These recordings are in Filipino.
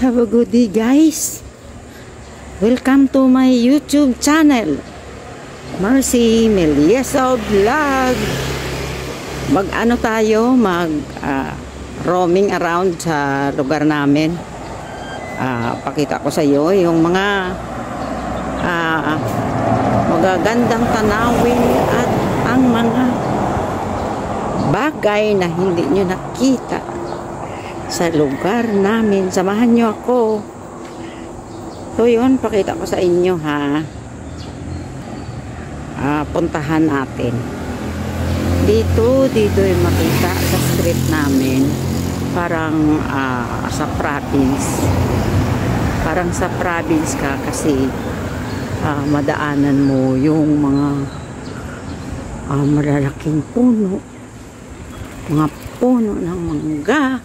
Have a good day, guys. Welcome to my YouTube channel, Mercy Meliesa Vlog. Mag-ano tayo, roaming around sa lugar namin. Pakita ko sa iyo yung mga magagandang tanawin at ang mga bagay na hindi nyo nakita sa lugar namin. Samahan nyo ako. So yun, pakita ko sa inyo ha. Puntahan natin. Dito yung makita sa street namin. Parang sa province. Parang sa province ka kasi madaanan mo yung mga malalaking puno. Mga puno ng mangga.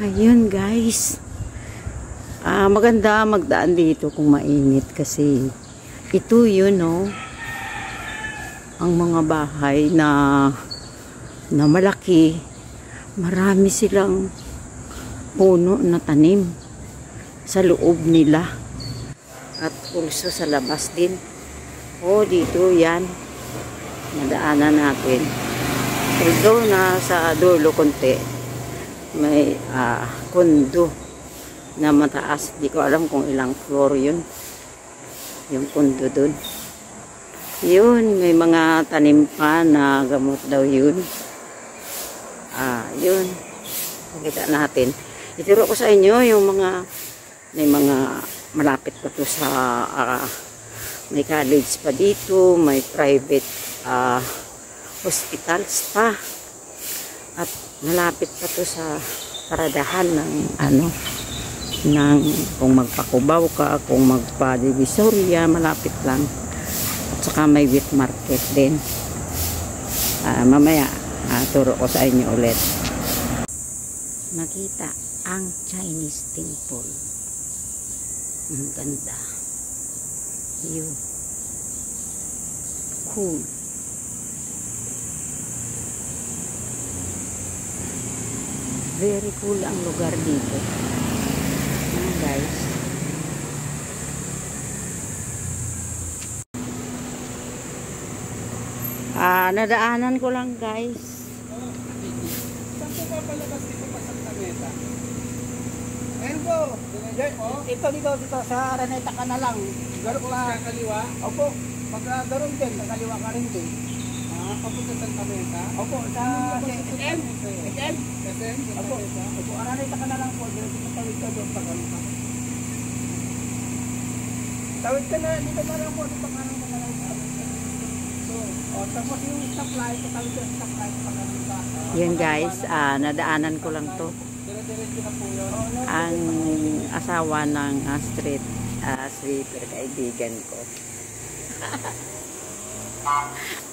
Ayun guys. Maganda magdaan dito kung mainit kasi ito yun ang mga bahay na malaki, marami silang puno na tanim sa loob nila at pulso sa labas din. Dito yan nadaanan natin. Although na sa dulo konti may kondo na mataas. Di ko alam kung ilang floor yun, yung kondo dun. Yun, may mga tanim pa na gamot daw yun. Yun, pakita natin. Ituro ko sa inyo yung may mga malapit pa to sa may college pa dito, may private hospitals pa, at malapit pa to sa paradahan ng kung magpakubaw ka, kung magpa-divisoria, malapit lang. At saka may wheat market din. Mamaya turo ko sa inyo ulit. Makita ang Chinese temple. Ang ganda. Yun. Cool. Very cool ang lugar dito. Guys. Nadaanan ko lang guys. Saan po ba palabas dito pa sa Araneta? Ayun po. Ito dito sa Araneta ka na lang. Garo ka kaliwa? Opo. Pag garon din, kaliwa ka rin din. Papunta sa Araneta? Opo, sa SM. SM? Opo. Opo, Araneta ka na lang po. Dito tawid ka doon pag ano ka. Tawid ka na, dito pa lang po. Dito pa lang ka na lang. Tapos yung stoplight, tawid ka sa stoplight pag ano ka. Yun guys, nadaanan ko lang to. Dire-diretso na po yun. Ang asawa ng street sweeper, kaibigan ko.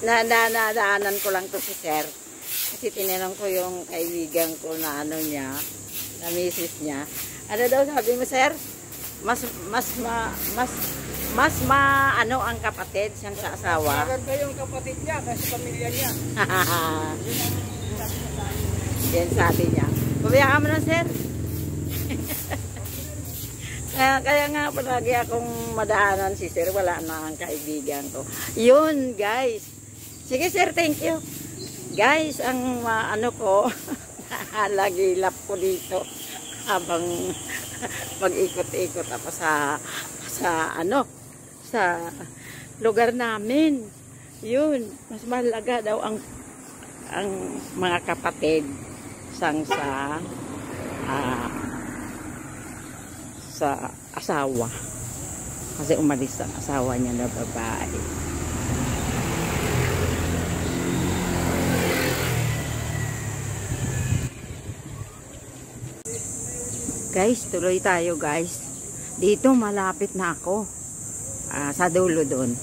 Nadaanan ko lang to si sir. Kasi tinanong ko yung kaibigan ko na niya, na misis niya. Ano daw sabi mo sir? Mas ang kapatid siyang sa asawa. Maganda yung kapatid niya kasi pamilya niya. Yan sabi niya. Pabayaan mo na sir. Kaya nga palagi akong madaanan si sir, wala na ang kaibigan ko. Yun guys. Sige sir, thank you. Guys, ang ko, lagi-lap ko dito habang mag-ikot-ikot ako sa lugar namin. Yun, mas malaga daw ang mga kapatid sa asawa kasi umalis ang asawa niya na babae. Guys, tuloy tayo guys. Dito malapit na ako sa dulo doon.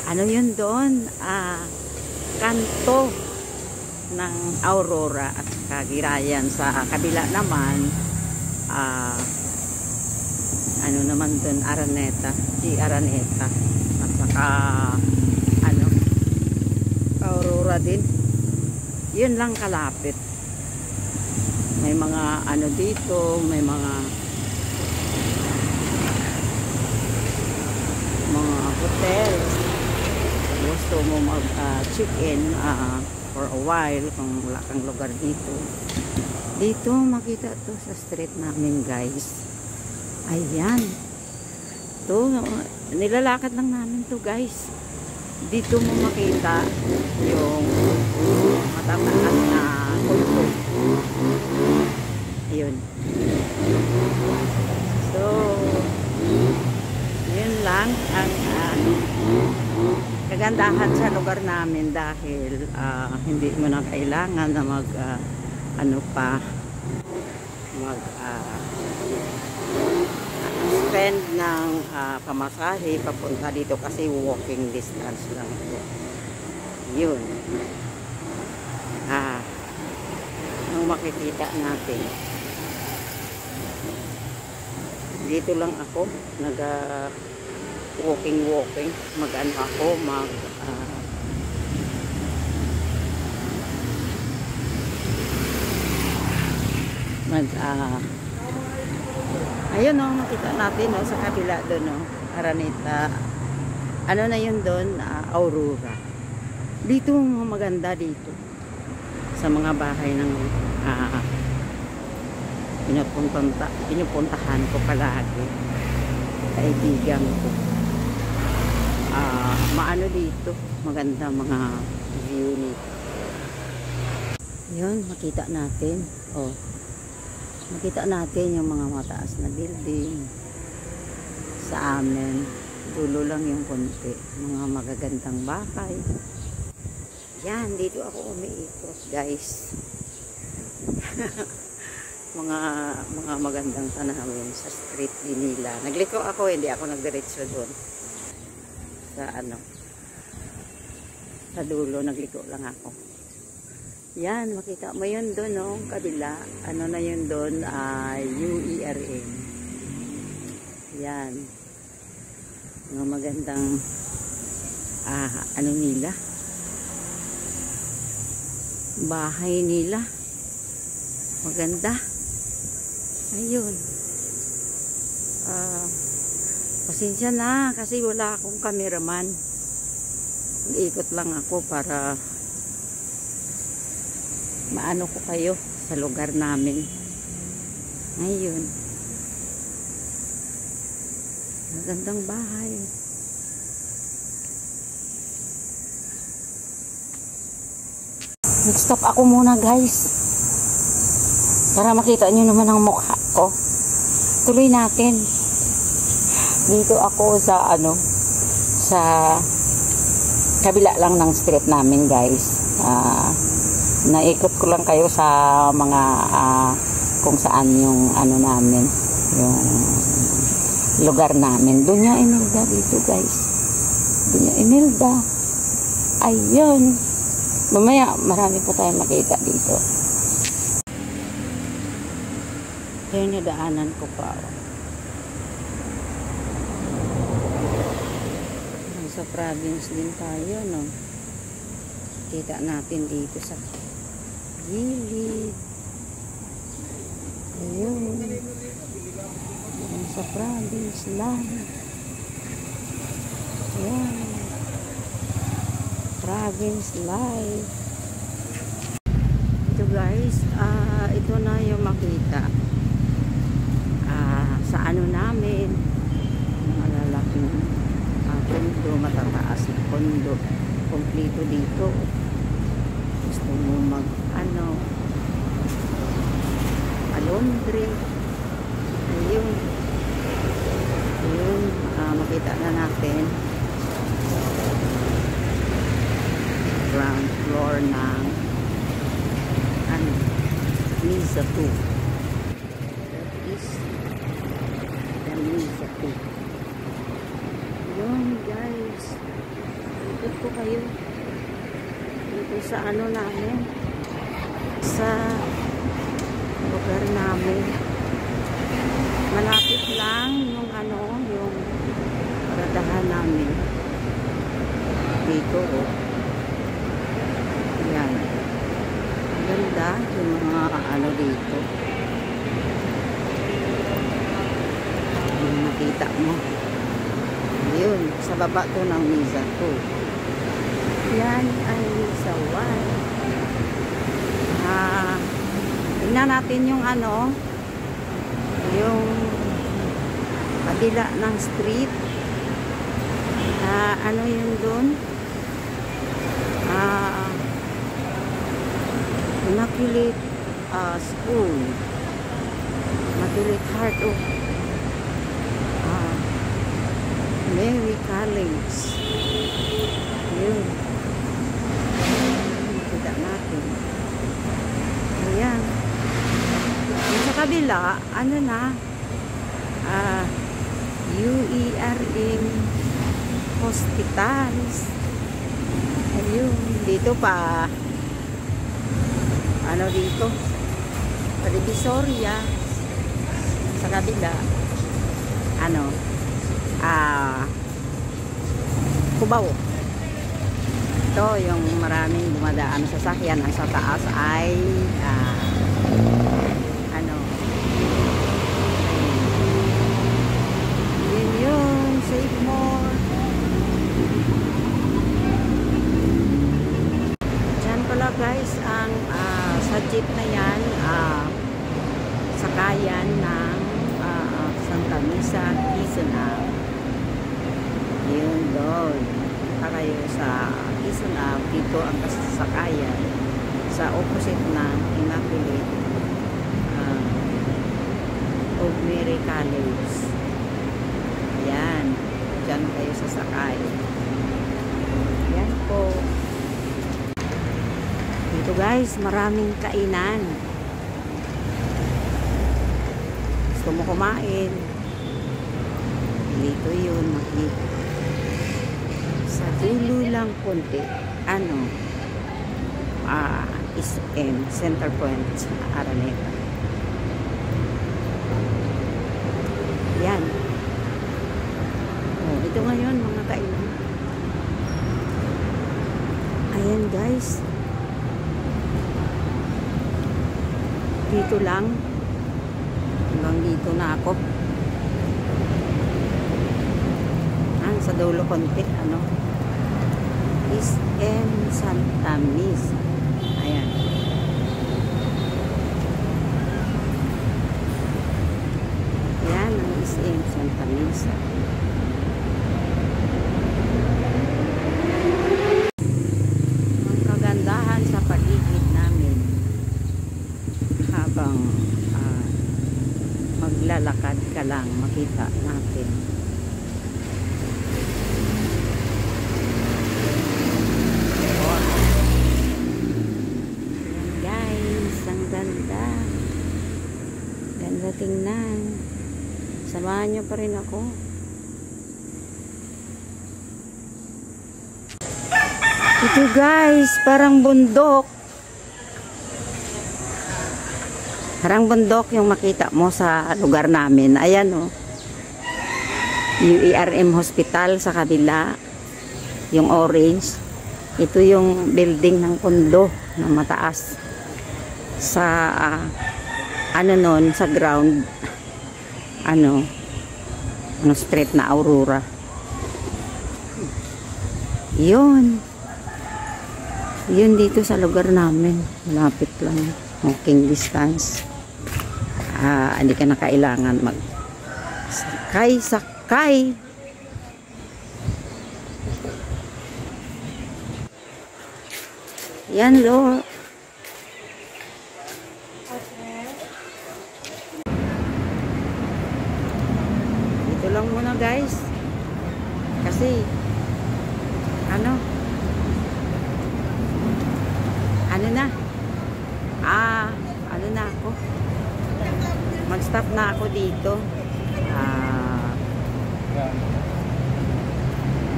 Ano yun doon? Kanto ng Aurora at Kagirayan. Sa kabila naman ano naman doon, Araneta, Araneta, at saka Aurora din. Yun lang kalapit. May mga ano dito, may mga hotel. Gusto mo mag check-in for a while kung wala kang lugar dito. Dito makita to sa street namin, guys. Ayan. To, nilalakad lang namin to, guys. Dito mo makita yung matataas na kulto. Ayun. So, yun lang ang kagandahan sa lugar namin dahil hindi mo na kailangan na mag spend ng pamasahe papunta dito kasi walking distance lang ito. Yun. Ang makikita natin. Dito lang ako nag walking mag-ano ako ayun o, makita natin sa kabila doon Araneta, ano na yun doon, Aurora. Dito maganda dito sa mga bahay ng pinupuntahan ko palagi, kaibigan ko. Maano dito, maganda mga view nito. Yun, makita natin makita natin yung mga mataas na building sa amin. Dulo lang yung konti, mga magagandang bahay. Yan, dito ako umiikot, guys. mga magandang tanawin sa street din nila. Nagliko ako, hindi ako nagdiretso doon sa dulo, nagliko lang ako. Yan, makita mo yun doon, kabila. Ano na yun doon? UERN. Yan. Mga magandang ano nila? Bahay nila. Maganda. Ayun. Pasensya na kasi wala akong cameraman. Ikot lang ako para maano ko kayo sa lugar namin. Ayun. Magandang bahay. Nag-stop ako muna, guys, para makita nyo naman ang mukha ko. Tuloy natin. Dito ako sa sa kabila lang ng street namin, guys. Naikot ko lang kayo sa mga kung saan yung namin, yung lugar namin. Doña Imelda dito, guys. Doña Imelda. Ayun. Mamaya marami pa tayong makita dito. Kaya nadaanan ko pa. Sa province din tayo, no? Kita natin dito sa gilid. Ayun. Sa province lang. Ayan. Province life. Ito, guys, ito na yung makita sa namin, malalaking kondo, matataas na kondo, kompleto dito. Gusto mo mag laundry. Ayun, makita na natin ground floor ng Misa 2. That is the Misa 2. Yun, guys, ikot ko kayo dito sa namin, sa lugar namin. Malapit lang yung yung paradahan namin dito. Yan, ganda yung mga dito. Yung nakita mo. Yun, sa baba to ng Misa 2. Yan ay Misa 1. Tingnan natin yung ano, yung kabila ng street. Ano yun dun? Immaculate School. Immaculate Heart of Mary College. Yun. Makita natin. Ayan. Yung sa kabila, ano na, UERM Hospitals. Ayun. Dito pa, ano dito? Divisoria. Sa kabila, ano, Cubao. Ito yung maraming dumadaan sa sasakyan. Ang sa taas ay ano, yun Save More. Diyan pala guys ang sa jeep na yan, sakayan ng Santa Misa Quezon. Yun doon. Punta kayo sa Quezon. Dito ang sasakayan sa opposite ng Immaculate of Mary College. Yan. Diyan kayo sasakay. Yan po. Dito guys, maraming kainan. Gusto mo kumain? Dito yun, makikita. Sa dulo lang konti, ano, SM, Center Point sa Araneta. Yan. Oh, ito ngayon, mga kainan. Ayan guys. Dito lang. Hanggang dito na ako. Sa dulo konti, ano, SM Santa Misa. Ayan. Ayan ang SM Santa Misa. Ang kagandahan sa paligid namin habang maglalakad ka lang, makita natin. Ganda tingnan. Samahan nyo pa rin ako. Ito guys, parang bundok. Parang bundok yung makita mo sa lugar namin. Ayan o. UERM Hospital sa kabila. Yung orange. Ito yung building ng kondo na mataas. Sa ano nun, sa ground, ano street na Aurora. Yun dito sa lugar namin, malapit lang, walking distance. Hindi ka na kailangan mag sakay. Yan lo. Lang muna guys, kasi ano na ako, mag-stop na ako dito.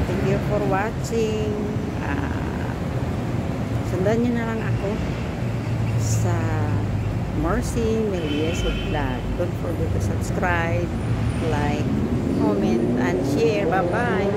Thank you for watching. Sundan nyo na lang ako sa Mercy Melieso Vlog. Don't forget to subscribe, like, comment, and share. Bye-bye.